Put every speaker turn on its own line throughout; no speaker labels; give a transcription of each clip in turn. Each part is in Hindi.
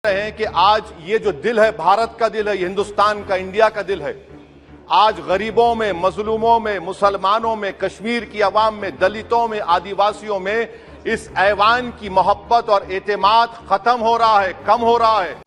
रहे हैं कि आज ये जो दिल है, भारत का दिल है, ये हिंदुस्तान का, इंडिया का दिल है। आज गरीबों में, मजलूमों में, मुसलमानों में, कश्मीर की आवाम में, दलितों में, आदिवासियों में इस ऐवान की मोहब्बत और एतेमाद खत्म हो रहा है, कम हो रहा है।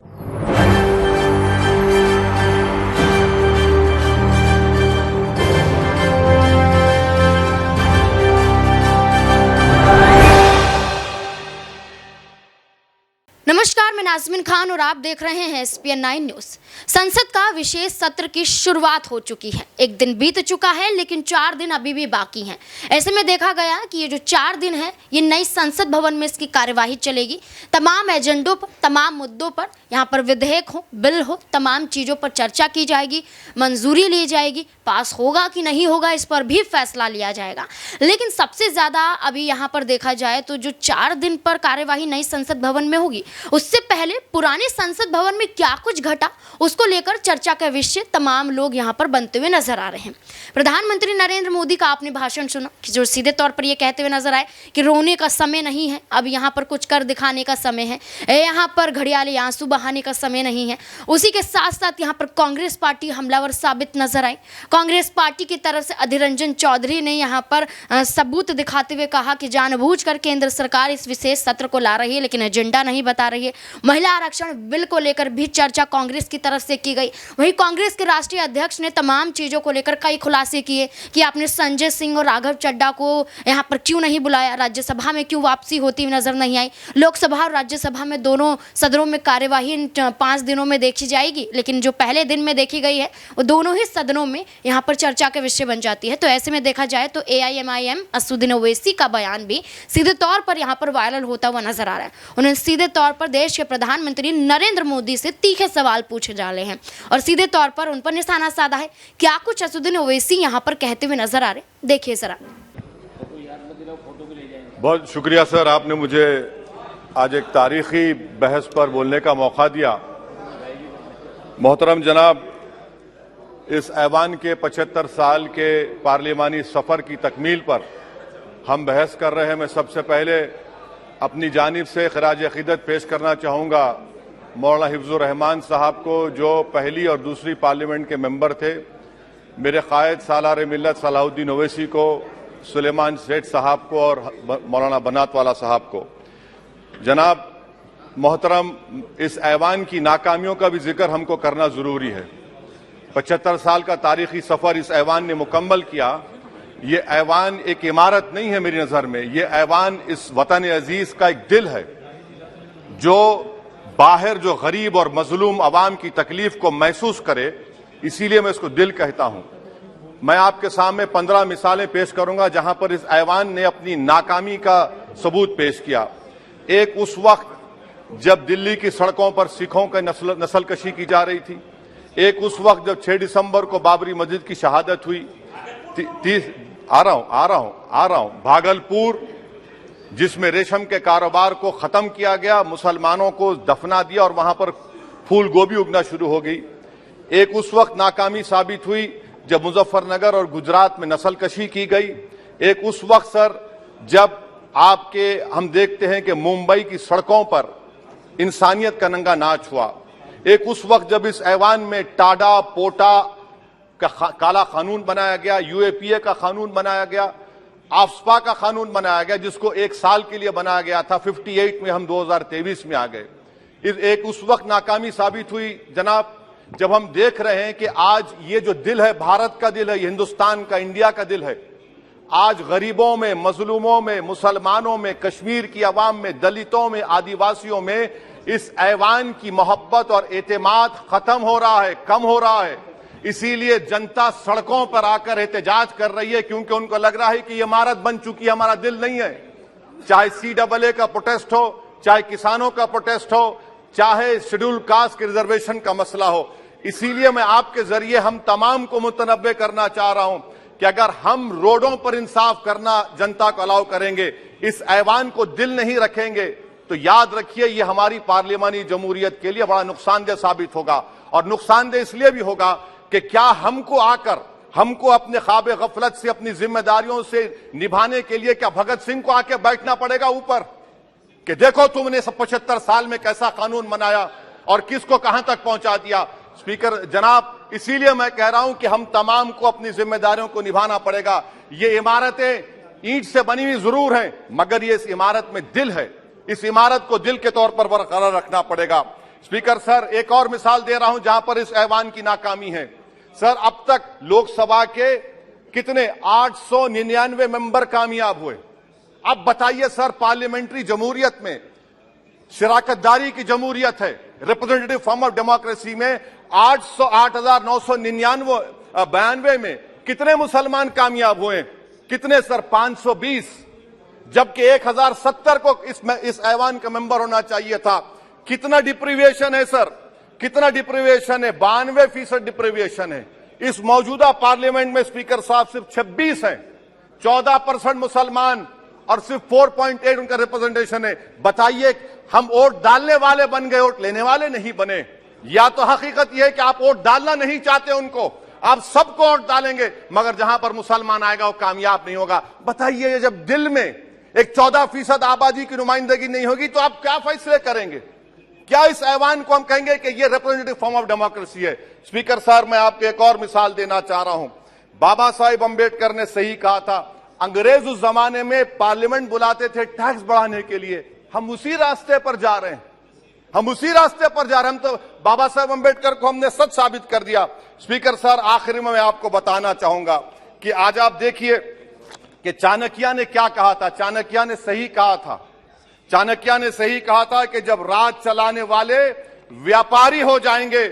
नमस्कार, मैं नाज़मीन खान और आप देख रहे हैं SPN 9 न्यूज़। संसद का विशेष सत्र की शुरुआत हो चुकी है। एक दिन बीत चुका है, लेकिन 4 दिन अभी भी बाकी हैं। ऐसे में देखा गया कि ये जो 4 दिन है, ये नई संसद भवन में इसकी कार्यवाही चलेगी। तमाम एजेंडों पर, तमाम मुद्दों पर, यहाँ पर विधेयक हो, बिल हो, तमाम चीज़ों पर चर्चा की जाएगी, मंजूरी ली जाएगी, पास होगा कि नहीं होगा इस पर भी फैसला लिया जाएगा। लेकिन सबसे ज़्यादा अभी यहाँ पर देखा जाए तो जो 4 दिन पर कार्यवाही नई संसद भवन में होगी, उससे पहले पुराने संसद भवन में क्या कुछ घटा, उसको लेकर चर्चा का विषय तमाम लोग यहाँ पर बनते हुए नजर आ रहे हैं। प्रधानमंत्री नरेंद्र मोदी का आपने भाषण सुना कि जो सीधे तौर पर ये कहते हुए नजर आए कि रोने का समय नहीं है, अब यहाँ पर कुछ कर दिखाने का समय है, यहाँ पर घड़ियाली आंसू बहाने का समय नहीं है। उसी के साथ साथ यहाँ पर कांग्रेस पार्टी हमलावर साबित नजर आई। कांग्रेस पार्टी की तरफ से अधीर रंजन चौधरी ने यहाँ पर सबूत दिखाते हुए कहा कि जानबूझकर केंद्र सरकार इस विशेष सत्र को ला रही है, लेकिन एजेंडा नहीं बता रही है। महिला आरक्षण बिल को लेकर भी चर्चा कांग्रेस की तरफ से की गई। वहीं कांग्रेस के राष्ट्रीय अध्यक्ष ने तमाम चीजों को लेकर कई खुलासे किए कि आपने संजय सिंह और राघव चड्ढा को यहाँ पर क्यों नहीं बुलाया, राज्यसभा में क्यों वापसी होती हुई नजर नहीं आई। लोकसभा और राज्यसभा में दोनों सदनों में कार्यवाही इन 5 दिनों में देखी जाएगी, लेकिन जो पहले दिन में देखी गई है वो दोनों ही सदनों में यहाँ पर चर्चा का विषय बन जाती है। तो ऐसे में देखा जाए तो AIMIM असदुद्दीन ओवैसी का बयान भी सीधे तौर पर यहाँ पर वायरल होता हुआ नजर आ रहा है। उन्होंने सीधे तौर पर देश के प्रधानमंत्री नरेंद्र मोदी से तीखे सवाल पूछे डाले हैं और सीधे तौर पर उन पर निशाना साधा है। क्या कुछ असदुद्दीन ओवैसी यहाँ पर कहते हुए नजर आ रहे, देखिए जरा।
बहुत शुक्रिया सर, आपने मुझे आज एक तारीखी बहस पर बोलने का मौका दिया। मोहतरम जनाब, इस ऐवान के 75 साल के पार्लिमानी सफर की तकमील पर हम बहस कर रहे हैं। मैं सबसे पहले अपनी जानिब से खराज अकीदत पेश करना चाहूँगा मौलाना हिफ्जुर रहमान साहब को, जो पहली और दूसरी पार्लियामेंट के मेंबर थे, मेरे कायद सालार मिल्लत सलाहुद्दीन ओवैसी को, सुलेमान सेठ साहब को और मौलाना बनात वाला साहब को। जनाब मोहतरम, इस ऐवान की नाकामियों का भी जिक्र हमको करना जरूरी है। 75 साल का तारीखी सफर इस ऐवान ने मुकम्मल किया। ये ऐवान एक इमारत नहीं है मेरी नजर में, ये ऐवान इस वतन अजीज का एक दिल है, जो बाहर जो गरीब और मजलूम अवाम की तकलीफ को महसूस करे, इसीलिए मैं इसको दिल कहता हूं। मैं आपके सामने 15 मिसालें पेश करूंगा जहां पर इस ऐवान ने अपनी नाकामी का सबूत पेश किया। एक उस वक्त जब दिल्ली की सड़कों पर सिखों की नस्लकशी की जा रही थी। एक उस वक्त जब 6 दिसंबर को बाबरी मस्जिद की शहादत हुई। आ रहा हूं भागलपुर, जिसमें रेशम के कारोबार को खत्म किया गया, मुसलमानों को दफना दिया और वहां पर फूल गोभी उगना शुरू हो गई। एक उस वक्त नाकामी साबित हुई जब मुजफ्फरनगर और गुजरात में नस्लकशी की गई। एक उस वक्त सर जब हम देखते हैं कि मुंबई की सड़कों पर इंसानियत का नंगा नाच हुआ। एक उस वक्त जब इस ऐवान में टाडा पोटा का काला कानून बनाया गया, UAPA का कानून बनाया गया, आफ्सपा का कानून बनाया गया, जिसको 1 साल के लिए बनाया गया था। 58 में हम 2023 में आ गए। एक उस वक्त नाकामी साबित हुई जनाब, जब हम देख रहे हैं कि आज ये जो दिल है, भारत का दिल है, ये हिंदुस्तान का, इंडिया का दिल है। आज गरीबों में, मजलूमों में, मुसलमानों में, कश्मीर की आवाम में, दलितों में, आदिवासियों में इस ऐवान की मोहब्बत और एतेमाद खत्म हो रहा है, कम हो रहा है। इसीलिए जनता सड़कों पर आकर एहतजाज कर रही है, क्योंकि उनको लग रहा है कि ये इमारत बन चुकी है, हमारा दिल नहीं है। चाहे CAA का प्रोटेस्ट हो, चाहे किसानों का प्रोटेस्ट हो, चाहे शेड्यूल कास्ट के रिजर्वेशन का मसला हो। इसीलिए मैं आपके जरिए हम तमाम को मुतनब्बे करना चाह रहा हूं कि अगर हम रोडों पर इंसाफ करना जनता को अलाउ करेंगे, इस ऐवान को दिल नहीं रखेंगे, तो याद रखिए ये हमारी पार्लियामानी जमहूरियत के लिए बड़ा नुकसानदेह साबित होगा। और नुकसानदेह इसलिए भी होगा कि क्या हमको अपने ख्वाब गफलत से, अपनी जिम्मेदारियों से निभाने के लिए क्या भगत सिंह को आके बैठना पड़ेगा ऊपर? कि देखो तुमने 75 साल में कैसा कानून बनाया और किसको कहां तक पहुंचा दिया। स्पीकर जनाब, इसीलिए मैं कह रहा हूं कि हम तमाम को अपनी जिम्मेदारियों को निभाना पड़ेगा। ये इमारतें ईंट से बनी हुई जरूर हैं, मगर ये इस इमारत में दिल है। इस इमारत को दिल के तौर पर बरकरार रखना पड़ेगा। स्पीकर सर, एक और मिसाल दे रहा हूं जहां पर इस ऐवान की नाकामी है। सर, अब तक लोकसभा के कितने 899 मेंबर कामयाब हुए। अब बताइए सर, पार्लियामेंट्री जमहूरियत में शराकतदारी की जमहूरियत है, रिप्रेजेंटेटिव फॉर्म ऑफ डेमोक्रेसी में 8,999 में कितने मुसलमान कामयाब हुए? कितने सर? 520, जबकि 1070 को इस ऐवान का मेंबर होना चाहिए था। कितना डिप्रीविएशन है सर? कितना डिप्रीविएशन है? 92% डिप्रीविएशन है। इस मौजूदा पार्लियामेंट में स्पीकर साहब सिर्फ 26 हैं, 14% मुसलमान और सिर्फ 4.8 उनका रिप्रेजेंटेशन है। बताइए, हम वोट डालने वाले बन गए, वोट लेने वाले नहीं बने। या तो हकीकत यह है कि आप वोट डालना नहीं चाहते उनको, आप सबको वोट डालेंगे, मगर जहां पर मुसलमान आएगा वो कामयाब नहीं होगा। बताइए, जब दिल में एक 14% आबादी की नुमाइंदगी नहीं होगी तो आप क्या फैसले करेंगे? क्या इस ऐवान को हम कहेंगे कि ये रिप्रेजेंटेटिव फॉर्म ऑफ डेमोक्रेसी है? स्पीकर साहब, मैं आपको एक और मिसाल देना चाह रहा हूं। बाबा साहिब अंबेडकर ने सही कहा था, अंग्रेज उस जमाने में पार्लियामेंट बुलाते थे टैक्स बढ़ाने के लिए। हम उसी रास्ते पर जा रहे हैं, हम उसी रास्ते पर जा रहे हैं। हम तो बाबा साहब अंबेडकर को हमने सच साबित कर दिया। स्पीकर सर, आखिर में मैं आपको बताना चाहूंगा कि आज आप देखिए कि चाणक्य ने क्या कहा था। चाणक्य ने सही कहा था। चाणक्य ने सही कहा था कि जब राज चलाने वाले व्यापारी हो जाएंगे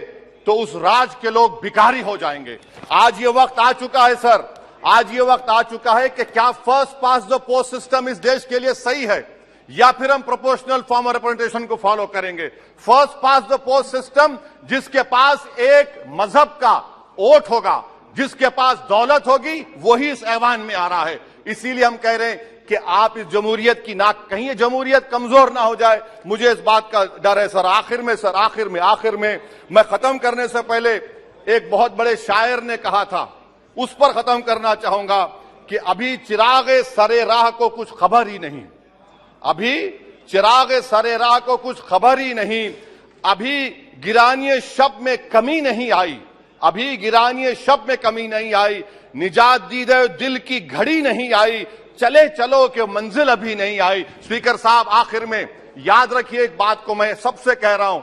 तो उस राज के लोग भिखारी हो जाएंगे। आज ये वक्त आ चुका है सर, आज ये वक्त आ चुका है कि क्या first pass the post system इस देश के लिए सही है या फिर हम प्रोपोर्शनल फॉर्म ऑफ रिप्रेजेंटेशन को फॉलो करेंगे। First pass the post system, जिसके पास एक मजहब का वोट होगा, जिसके पास दौलत होगी, वही इस ऐवान में आ रहा है। इसीलिए हम कह रहे हैं कि आप इस जमहूरियत की नाक, कहीं ये जमहूरियत कमजोर ना हो जाए, मुझे इस बात का डर है सर। आखिर में मैं खत्म करने से पहले एक बहुत बड़े शायर ने कहा था, उस पर खत्म करना चाहूंगा कि अभी चिरागे सरे राह को कुछ खबर ही नहीं, अभी चिरागे सरे राह को कुछ खबर ही नहीं, अभी गिरानिए शब में कमी नहीं आई, अभी गिरानिए शब में कमी नहीं आई, निजात दीदे दिल की घड़ी नहीं आई, चले चलो कि मंजिल अभी नहीं आई। स्पीकर साहब, आखिर में याद रखिए एक बात को मैं सबसे कह रहा हूं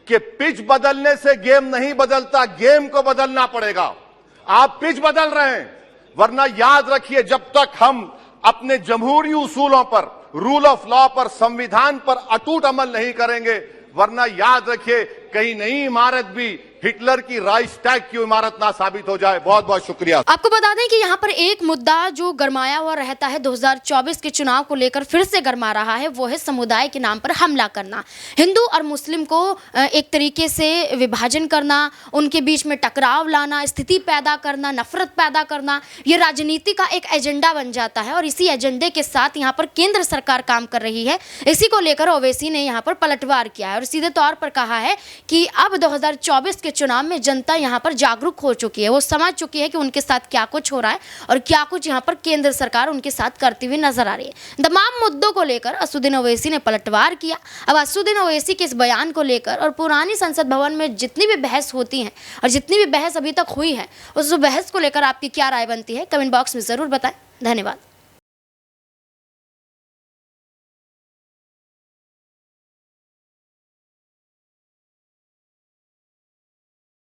कि पिच बदलने से गेम नहीं बदलता, गेम को बदलना पड़ेगा। आप पिच बदल रहे हैं, वरना याद रखिए, जब तक हम अपने जमहूरी उसूलों पर, रूल ऑफ लॉ पर, संविधान पर अटूट अमल नहीं करेंगे, वरना याद रखिए कहीं नई इमारत भी हिटलर की राइक्सटैग की इमारत ना साबित हो जाए। बहुत बहुत शुक्रिया।
आपको बता दें कि यहाँ पर एक मुद्दा जो गरमाया हुआ रहता है 2024 के चुनाव को लेकर फिर से गरमा रहा है, वो है समुदाय के नाम पर हमला करना, हिंदू और मुस्लिम को एक तरीके से विभाजन करना, उनके बीच में टकराव लाना, स्थिति पैदा करना, नफरत पैदा करना। ये राजनीति का एक एजेंडा बन जाता है और इसी एजेंडे के साथ यहाँ पर केंद्र सरकार काम कर रही है। इसी को लेकर ओवैसी ने यहाँ पर पलटवार किया है और सीधे तौर पर कहा है कि अब 2024 के चुनाव में जनता यहां पर जागरूक हो चुकी है, वो समझ चुकी है कि उनके साथ क्या कुछ हो रहा है और क्या कुछ यहां पर केंद्र सरकार उनके साथ करती हुई नजर आ रही है। तमाम मुद्दों को लेकर असदुद्दीन ओवैसी ने पलटवार किया। अब असदुद्दीन ओवैसी के इस बयान को लेकर और पुरानी संसद भवन में जितनी भी बहस होती है और जितनी भी बहस अभी तक हुई है, उस बहस को लेकर आपकी क्या राय बनती है, कमेंट बॉक्स में जरूर बताएं। धन्यवाद।